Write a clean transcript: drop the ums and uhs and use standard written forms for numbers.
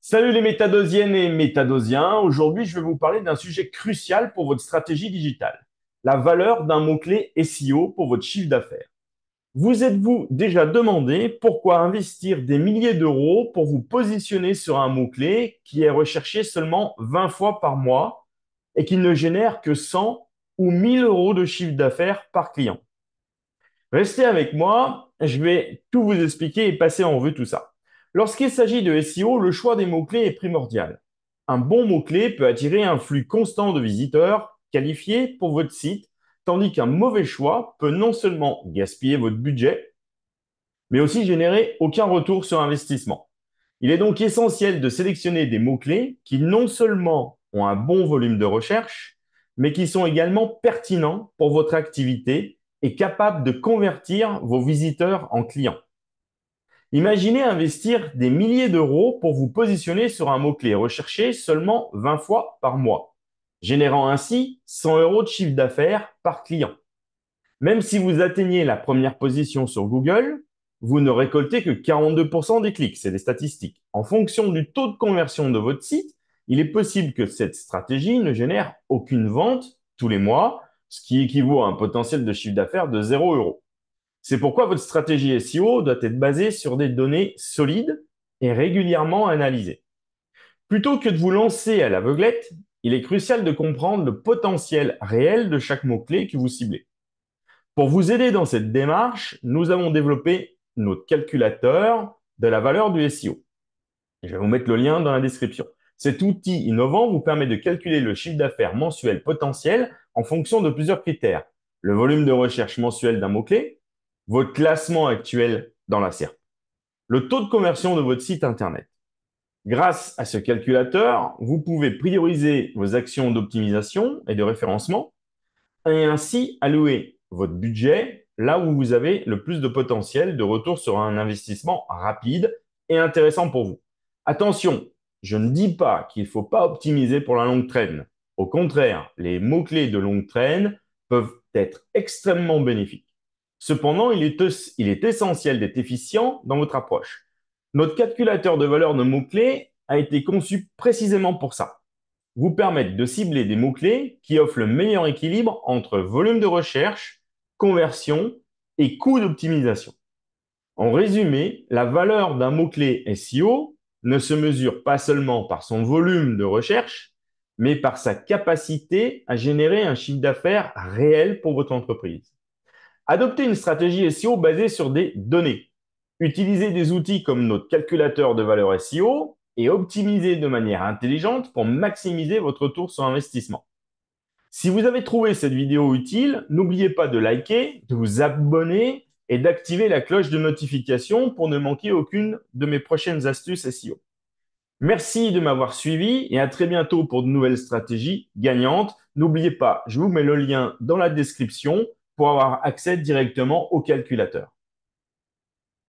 Salut les métadosiennes et métadosiens. Aujourd'hui, je vais vous parler d'un sujet crucial pour votre stratégie digitale, la valeur d'un mot-clé SEO pour votre chiffre d'affaires. Vous êtes-vous déjà demandé pourquoi investir des milliers d'euros pour vous positionner sur un mot-clé qui est recherché seulement 20 fois par mois et qui ne génère que 100 ou 1000 euros de chiffre d'affaires par client? Restez avec moi, je vais tout vous expliquer et passer en revue tout ça. Lorsqu'il s'agit de SEO, le choix des mots-clés est primordial. Un bon mot-clé peut attirer un flux constant de visiteurs qualifiés pour votre site, tandis qu'un mauvais choix peut non seulement gaspiller votre budget, mais aussi générer aucun retour sur investissement. Il est donc essentiel de sélectionner des mots-clés qui non seulement ont un bon volume de recherche, mais qui sont également pertinents pour votre activité et capables de convertir vos visiteurs en clients. Imaginez investir des milliers d'euros pour vous positionner sur un mot-clé recherché seulement 20 fois par mois, générant ainsi 100 euros de chiffre d'affaires par client. Même si vous atteignez la première position sur Google, vous ne récoltez que 42% des clics, c'est des statistiques. En fonction du taux de conversion de votre site, il est possible que cette stratégie ne génère aucune vente tous les mois, ce qui équivaut à un potentiel de chiffre d'affaires de 0 euros. C'est pourquoi votre stratégie SEO doit être basée sur des données solides et régulièrement analysées. Plutôt que de vous lancer à l'aveuglette, il est crucial de comprendre le potentiel réel de chaque mot-clé que vous ciblez. Pour vous aider dans cette démarche, nous avons développé notre calculateur de la valeur du SEO. Je vais vous mettre le lien dans la description. Cet outil innovant vous permet de calculer le chiffre d'affaires mensuel potentiel en fonction de plusieurs critères. Le volume de recherche mensuel d'un mot-clé, votre classement actuel dans la SERP, le taux de conversion de votre site Internet. Grâce à ce calculateur, vous pouvez prioriser vos actions d'optimisation et de référencement et ainsi allouer votre budget là où vous avez le plus de potentiel de retour sur un investissement rapide et intéressant pour vous. Attention, je ne dis pas qu'il ne faut pas optimiser pour la longue traîne. Au contraire, les mots-clés de longue traîne peuvent être extrêmement bénéfiques. Cependant, il est essentiel d'être efficient dans votre approche. Notre calculateur de valeur de mots-clés a été conçu précisément pour ça, vous permettre de cibler des mots-clés qui offrent le meilleur équilibre entre volume de recherche, conversion et coût d'optimisation. En résumé, la valeur d'un mot-clé SEO ne se mesure pas seulement par son volume de recherche, mais par sa capacité à générer un chiffre d'affaires réel pour votre entreprise. Adoptez une stratégie SEO basée sur des données. Utilisez des outils comme notre calculateur de valeur SEO et optimisez de manière intelligente pour maximiser votre retour sur investissement. Si vous avez trouvé cette vidéo utile, n'oubliez pas de liker, de vous abonner et d'activer la cloche de notification pour ne manquer aucune de mes prochaines astuces SEO. Merci de m'avoir suivi et à très bientôt pour de nouvelles stratégies gagnantes. N'oubliez pas, je vous mets le lien dans la description pour avoir accès directement au calculateur.